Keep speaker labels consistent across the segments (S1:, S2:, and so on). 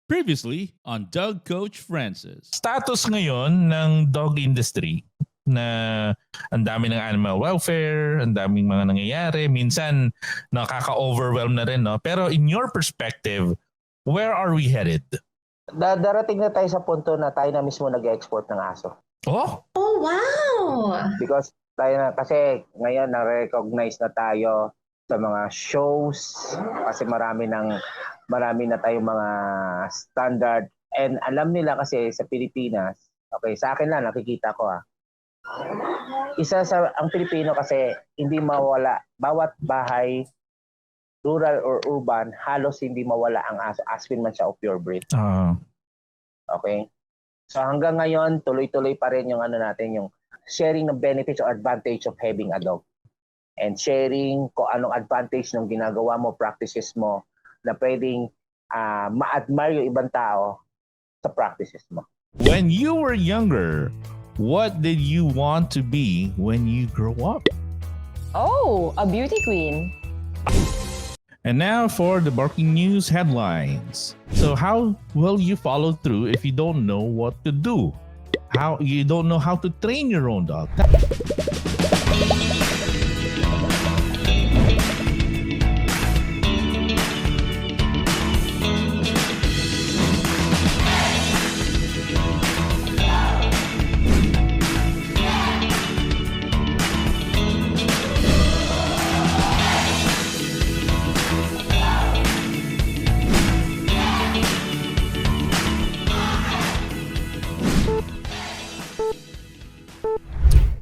S1: Previously on Doug Coach Francis.
S2: Status ngayon ng dog industry na ang dami ng animal welfare, ang daming mga nangyayari, minsan nakaka-overwhelm na rin, no? Pero in your perspective, where are we headed?
S3: Darating na tayo sa punto na tayo na mismo nag-export ng aso.
S2: Oh?
S4: Oh, wow!
S3: Because kasi ngayon na-recognize na tayo sa mga shows kasi marami na tayong mga standard, and alam nila kasi sa Pilipinas, okay, sa akin lang nakikita ko ang Pilipino kasi hindi mawala, bawat bahay, rural or urban, halos hindi mawala ang aso, aspin man siya o purebred. Okay? So hanggang ngayon, tuloy-tuloy pa rin yung yung sharing ng benefits or advantage of having a dog. And sharing kung anong advantage ng ginagawa mo, practices mo, na pwedeng ma-admire yung ibang tao sa practices mo.
S1: When you were younger, what did you want to be when you grow up?
S5: Oh, a beauty queen.
S1: And now for the Barking News headlines. So how will you follow through if you don't know what to do? How you don't know how to train your own dog?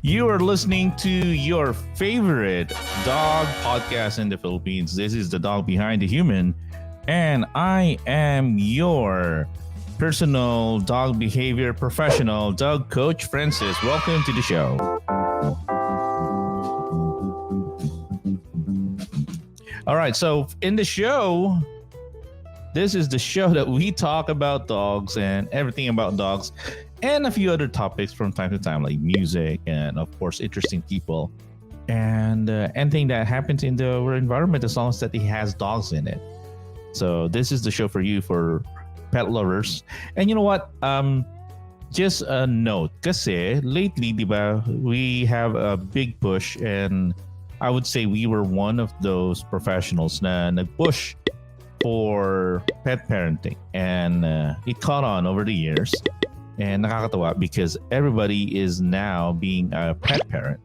S1: You are listening to your favorite dog podcast in the Philippines. This is the dog behind the human, and I am your personal dog behavior professional, Dog Coach Francis. Welcome to the show. All right, so in the show, this is the show that we talk about dogs and everything about dogs, and a few other topics from time to time, like music and, of course, interesting people and anything that happens in the environment, as long as that it has dogs in it. So this is the show for you, for pet lovers. And you know what? Just a note, kasi lately, diba, we have a big push, and I would say we were one of those professionals na nag-push for pet parenting, and it caught on over the years. And nakakatawa because everybody is now being a pet parent.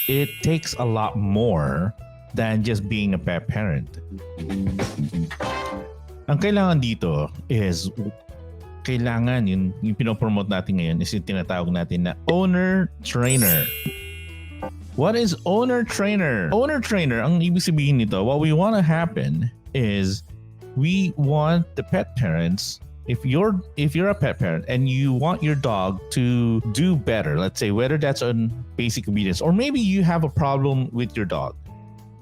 S1: It takes a lot more than just being a pet parent. Ang kailangan dito is, kailangan yung pinopromote natin ngayon is yung tinatawag natin na owner-trainer. What is owner-trainer? Owner-trainer, ang ibig sabihin nito, what we want to happen is we want the pet parents, if you're a pet parent and you want your dog to do better, let's say whether that's on basic obedience, or maybe you have a problem with your dog,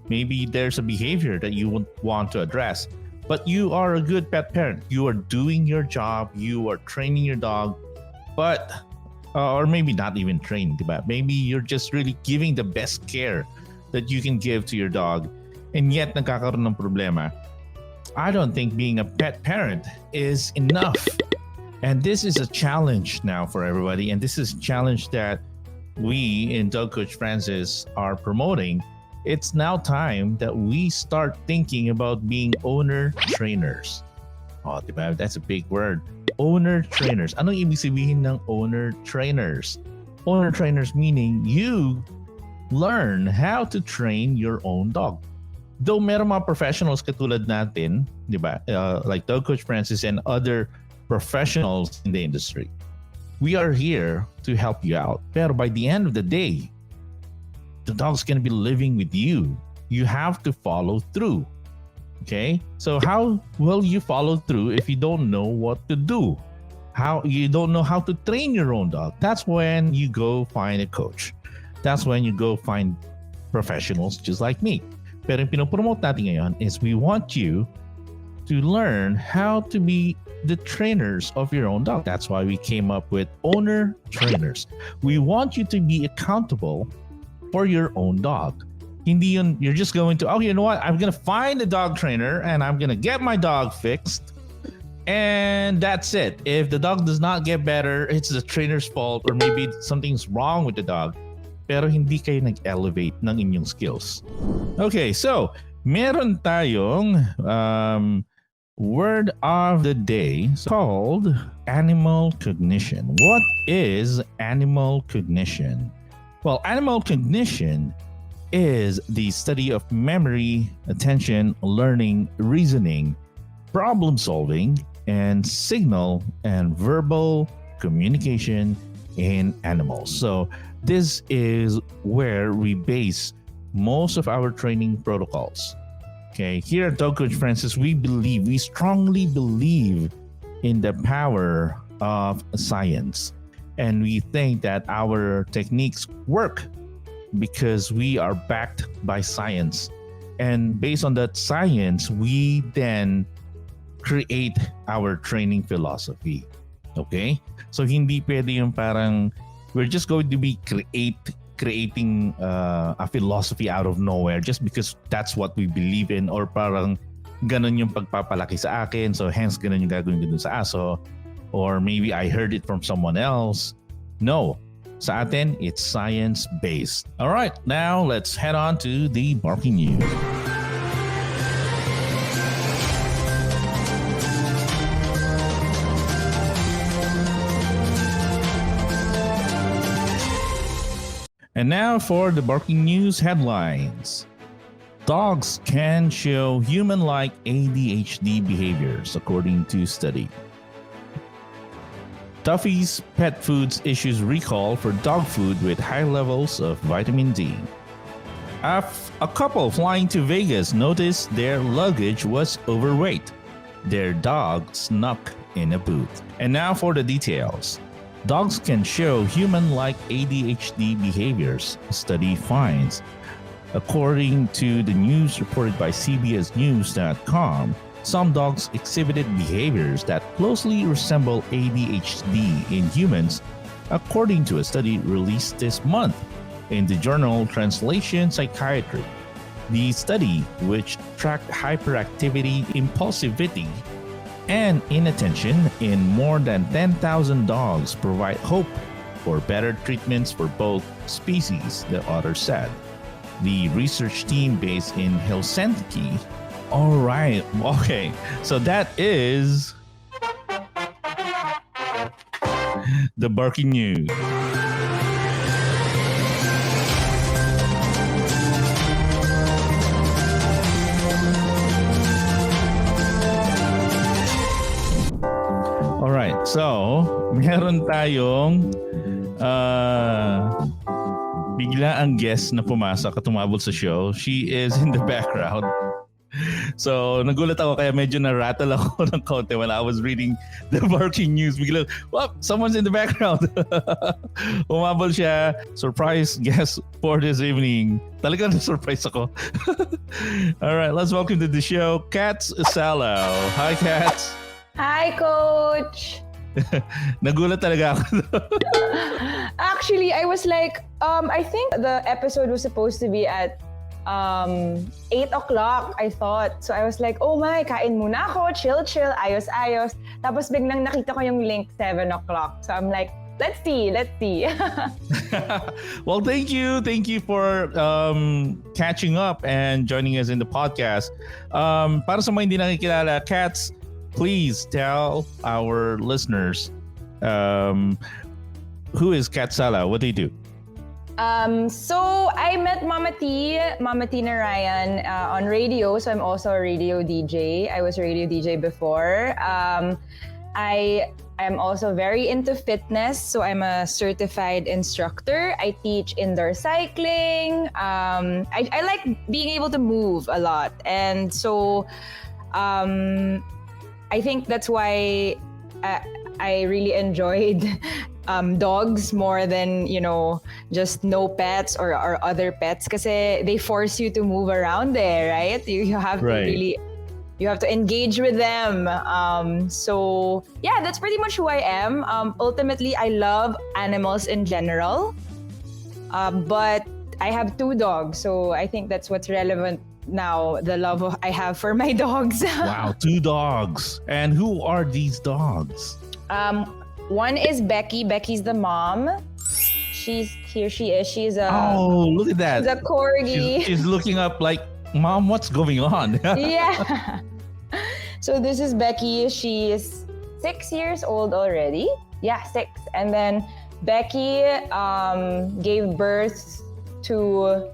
S1: maybe there's a behavior that you would want to address, but you are a good pet parent, you are doing your job, you are training your dog, but or maybe not even training, but maybe you're just really giving the best care that you can give to your dog, and yet nagkakaroon ng problema. I don't think being a pet parent is enough. And this is a challenge now for everybody. And this is a challenge that we in Dog Coach Francis are promoting. It's now time that we start thinking about being owner trainers. Oh, diba? That's a big word. Owner trainers. Anong ibig sabihin ng owner trainers? Owner trainers meaning you learn how to train your own dog. Though meron mga professionals katulad natin, di ba? Like Dog Coach Francis and other professionals in the industry. We are here to help you out. Pero by the end of the day, the dog's going to be living with you. You have to follow through. Okay? So how will you follow through if you don't know what to do? How you don't know how to train your own dog? That's when you go find a coach. That's when you go find professionals just like me. Pero yung pinopromote natin ngayon is we want you to learn how to be the trainers of your own dog. That's why we came up with owner trainers. We want you to be accountable for your own dog. Hindi yun, you're just going to, oh, you know what? I'm going to find a dog trainer and I'm going to get my dog fixed. And that's it. If the dog does not get better, it's the trainer's fault or maybe something's wrong with the dog. Pero hindi kayo nag-elevate ng inyong skills. Okay, so meron tayong word of the day called animal cognition. What is animal cognition? Well, animal cognition is the study of memory, attention, learning, reasoning, problem solving, and signal and verbal communication in animals. So this is where we base most of our training protocols. Okay, here at Dog Coach Francis, we strongly believe in the power of science. And we think that our techniques work because we are backed by science. And based on that science, we then create our training philosophy. Okay? So hindi pwede yung parang we're just going to be creating a philosophy out of nowhere just because that's what we believe in, or parang ganun yung pagpapalaki sa akin, so hence ganun yung gagawin ko dun sa aso, or maybe I heard it from someone else. No. Sa atin, it's science-based. All right, now let's head on to the barking news. And now for the barking news headlines. Dogs can show human-like ADHD behaviors, according to study. Tuffy's Pet Foods issues recall for dog food with high levels of vitamin D. A couple flying to Vegas noticed their luggage was overweight. Their dog snuck in a booth. And now for the details. Dogs can show human-like ADHD behaviors, study finds. According to the news reported by CBSNews.com, some dogs exhibited behaviors that closely resemble ADHD in humans, according to a study released this month in the journal Translation Psychiatry. The study, which tracked hyperactivity, impulsivity, and inattention in more than 10,000 dogs, provide hope for better treatments for both species, the author said. The research team based in Helsinki. All right. Okay. So that is the barking news. All right. So, meron tayong bigla ang guest na pumasok at tumabol sa show. She is in the background. So, nagulat ako kaya medyo na-rattle ako ng konti when I was reading the barking news. Bigla, well, someone's in the background. Umabol siya. Surprise guest for this evening. Talagang na-surprise ako. All right, let's welcome to the show, Katz Salao. Hi, Katz.
S5: Hi, Coach!
S1: Nagulat talaga ako.
S5: Actually, I was like, I think the episode was supposed to be at 8 o'clock, I thought. So I was like, oh my, kain muna ako, chill, ayos. Tapos biglang nakita ko yung link 7 o'clock. So I'm like, let's see.
S1: Well, thank you for catching up and joining us in the podcast. Para sa mga hindi nakikilala, Katz, please tell our listeners who is Katz Salao? What do you do?
S5: So I met Mama T Narayan on radio. So I'm also a radio DJ. I was a radio DJ before. I am also very into fitness. So I'm a certified instructor. I teach indoor cycling. I like being able to move a lot. And so I think that's why I really enjoyed dogs more than, just no pets or other pets, kasi they force you to move around there, right? You have to really, you have to engage with them. So yeah, that's pretty much who I am. Ultimately, I love animals in general, but I have 2 dogs, so I think that's what's relevant now the love I have for my dogs.
S1: Wow, 2 dogs. And who are these dogs?
S5: One is Becky. Becky's the mom. Here she is. She's a
S1: Oh, look at that.
S5: she's a corgi.
S1: She's looking up like, Mom, what's going on?
S5: Yeah. So this is Becky. She's 6 years old already. Yeah, 6. And then Becky gave birth to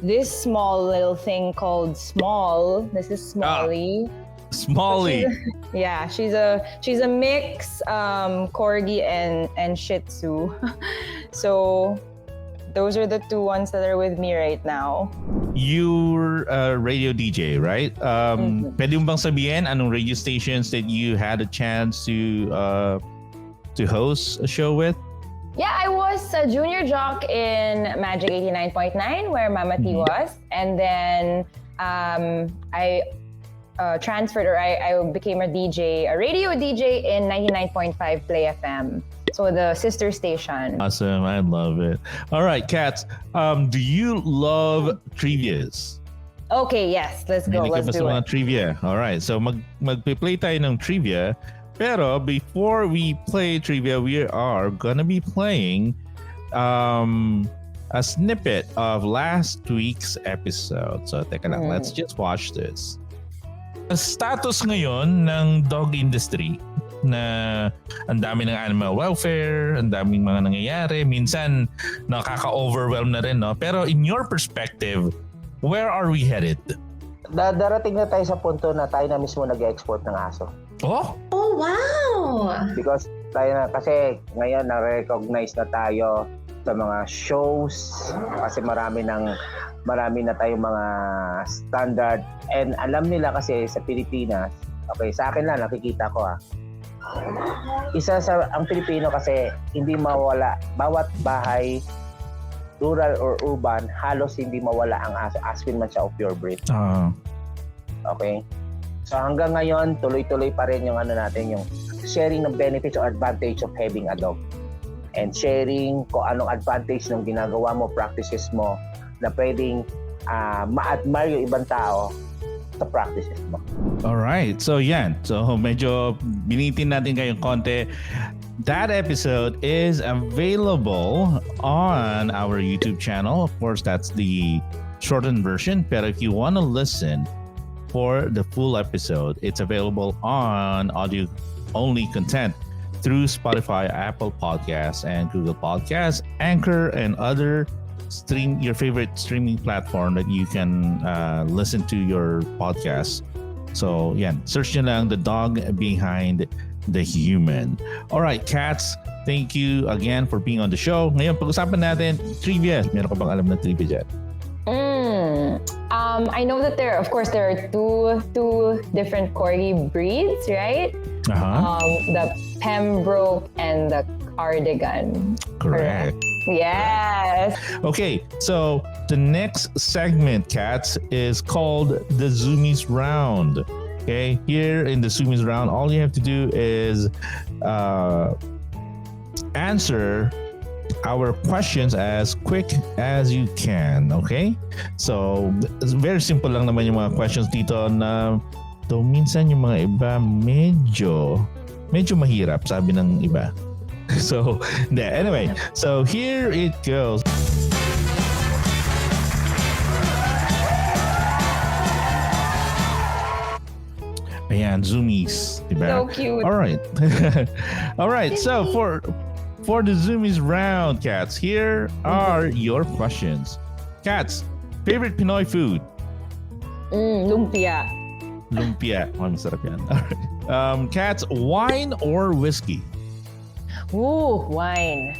S5: this small little thing called Small. This is Smalley.
S1: Smalley.
S5: She's a mix corgi and Shih Tzu. So those are the 2 ones that are with me right now.
S1: You're a radio DJ, right? Pwede mo bang sabihin anong radio stations that you had a chance to host a show with?
S5: Yeah, I was a junior jock in Magic 89.9 where Mama T was. And then I transferred, or I became a DJ, a radio DJ in 99.5 Play FM. So the sister station.
S1: Awesome. I love it. All right, Katz, do you love trivias?
S5: Okay, yes. Let's go.
S1: Hindi ka
S5: Let's
S1: ba sa
S5: do
S1: mga
S5: it.
S1: trivia? All right. So magpe-play tayo ng trivia. Pero before we play trivia, we are gonna be playing a snippet of last week's episode. So teka lang, let's just watch this.
S2: Ang status ngayon ng dog industry na ang dami ng animal welfare, ang daming mga nangyayari, minsan nakaka-overwhelm na rin, no? Pero in your perspective, where are we headed?
S3: Darating na tayo sa punto na tayo na mismo nag-export ng aso.
S2: Oh?
S4: Oh, wow!
S3: Because kasi ngayon na-recognize na tayo sa mga shows kasi marami na tayong mga standard, and alam nila kasi sa Pilipinas, okay, sa akin lang nakikita ko ang Pilipino kasi hindi mawala, bawat bahay, rural or urban, halos hindi mawala ang aso, aspin man siya o pure breed. Okay? So hanggang ngayon, tuloy-tuloy pa rin yung yung sharing ng benefits or advantage of having a dog. And sharing kung anong advantage ng ginagawa mo, practices mo, na pwedeng ma-admire yung ibang tao sa practices mo.
S1: Alright, so yan. So medyo binitin natin kayong konti. That episode is available on our YouTube channel. Of course, that's the shortened version. But if you want to listen for the full episode, it's available on audio-only content through Spotify, Apple Podcasts, and Google Podcasts, Anchor, and other your favorite streaming platform that you can listen to your podcast. So, yan. Search nyo lang the dog behind the human. All right, Katz, thank you again for being on the show. Ngayon, pag-usapan natin trivia. Meron ka bang alam na trivia dyan?
S5: I know that there are two different corgi breeds, right? The Pembroke and the Cardigan.
S1: Correct.
S5: Yes.
S1: Okay, so the next segment, Katz, is called the Zoomies Round. Okay, here in the Zoomies Round, all you have to do is answer our questions as quick as you can. Okay, so it's very simple lang naman yung mga questions dito na though minsan yung mga iba medyo mahirap, sabi ng iba. So, anyway, so here it goes. Ayan, Zoomies, diba?
S5: So cute.
S1: All right. All right, so for the Zoomies round, Katz, here are your questions. Katz, favorite Pinoy food?
S5: Lumpia.
S1: Lumpia. Oh, masarap yan. All right. Katz, wine or whiskey?
S5: Ooh, wine.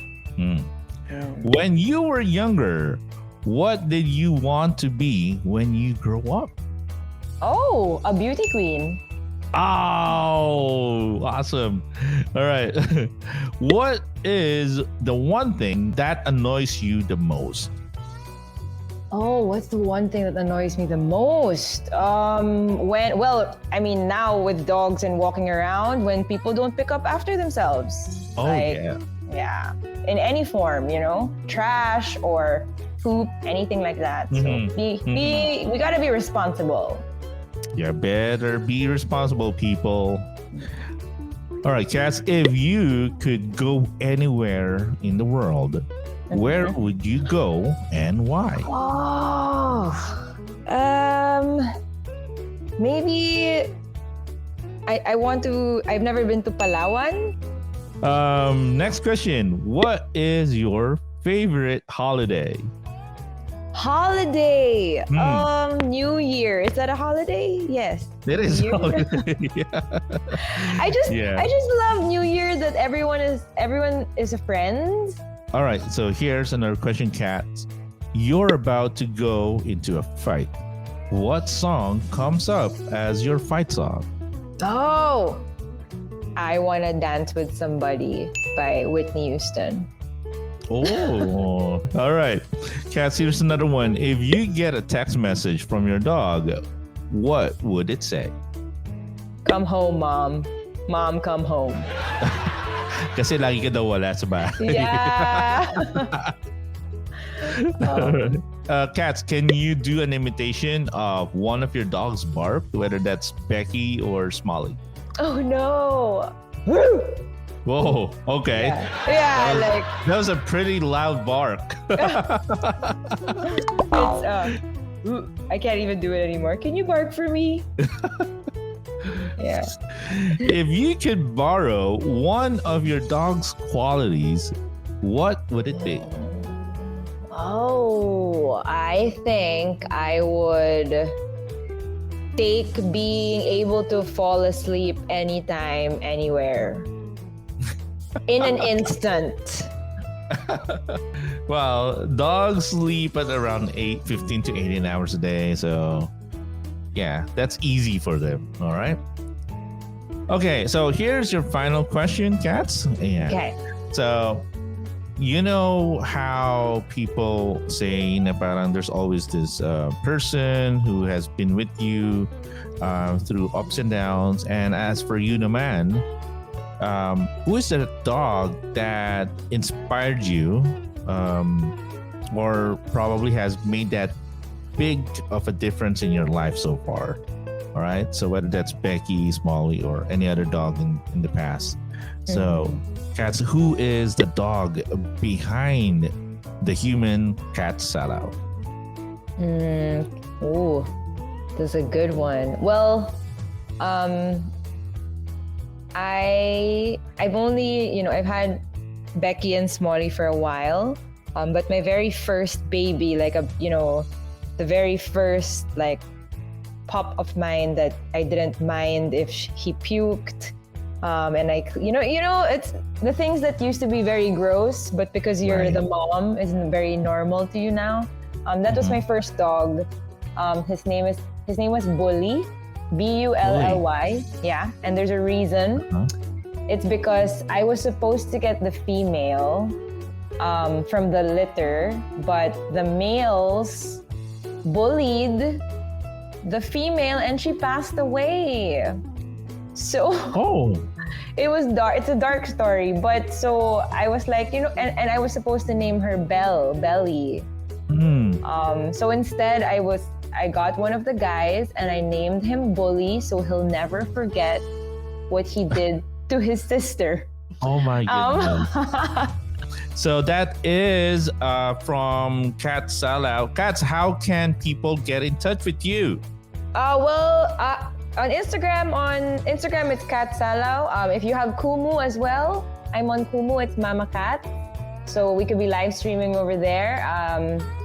S1: When you were younger, what did you want to be when you grow up?
S5: Oh, a beauty queen.
S1: Oh, awesome. All right. What is the one thing that annoys you the most?
S5: Oh, what's the one thing that annoys me the most? Now with dogs and walking around, when people don't pick up after themselves.
S1: Oh, yeah.
S5: Yeah. In any form, trash or poop, anything like that. So we gotta be responsible.
S1: You better be responsible, people. All right, Katz, if you could go anywhere in the world, where would you go and why?
S5: Oh, maybe I've never been to Palawan.
S1: Next question. What is your favorite holiday?
S5: Holiday. New Year. Is that a holiday? Yes.
S1: It is
S5: New Year.
S1: holiday. Yeah.
S5: I just love New Year that everyone is a friend.
S1: All right, so here's another question, Katz. You're about to go into a fight. What song comes up as your fight song?
S5: Oh, I Wanna Dance with Somebody by Whitney Houston.
S1: Oh, all right. Katz, here's another one. If you get a text message from your dog, what would it say?
S5: Come home, Mom. Mom, come home.
S1: Kasi lagi ka daw wala sa bahay.
S5: Yeah.
S1: Katz, can you do an imitation of one of your dog's bark, whether that's Becky or Smalley?
S5: Oh no.
S1: Whoa, okay.
S5: Yeah,
S1: that was a pretty loud bark.
S5: It's I can't even do it anymore. Can you bark for me? Yeah.
S1: If you could borrow one of your dog's qualities, what would it be?
S5: Oh, I think I would take being able to fall asleep anytime, anywhere. In an instant.
S1: Well, dogs sleep at around 15 to 18 hours a day. So, yeah, that's easy for them. All right. Okay, so here's your final question, Katz. Yeah.
S5: Okay.
S1: So, you know how people say na parang there's always this person who has been with you through ups and downs. And as for you naman, who is the dog that inspired you or probably has made that big of a difference in your life so far? All right. So whether that's Becky, Smalley, or any other dog in the past. So, Katz, who is the dog behind the human cat Salao?
S5: Oh, that's a good one. Well, I've only, I've had Becky and Smalley for a while. But my very first baby, the very first pup of mine that I didn't mind if he puked. And it's the things that used to be very gross, but because you're the mom, isn't very normal to you now. That was my first dog. His name was Bully, Bully. Yeah, and there's a reason. It's because I was supposed to get the female from the litter, but the males bullied the female and she passed away. So it was dark. It's a dark story, but so I was like, and I was supposed to name her Belly. So instead I got one of the guys and I named him Bully, so he'll never forget what he did to his sister.
S1: Oh my goodness. So that is from Katz Salao. Katz, how can people get in touch with you? On Instagram it's Katz Salao. If you have Kumu as well, I'm on Kumu. It's Mama Cat. So we could be live streaming over there.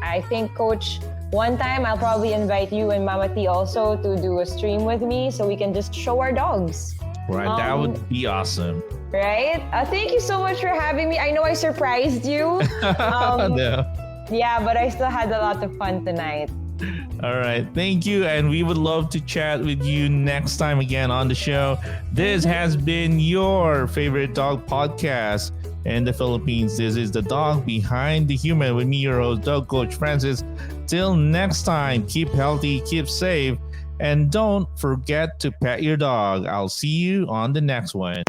S1: I think, Coach, one time I'll probably invite you and Mama T also to do a stream with me so we can just show our dogs. Right, that would be awesome.
S5: Right? Thank you so much for having me. I know I surprised you.
S1: No.
S5: Yeah, but I still had a lot of fun tonight.
S1: All right. Thank you. And we would love to chat with you next time again on the show. This has been your favorite dog podcast in the Philippines. This is the dog behind the human with me, your host, Dog Coach Francis. Till next time, keep healthy, keep safe, and don't forget to pet your dog. I'll see you on the next one.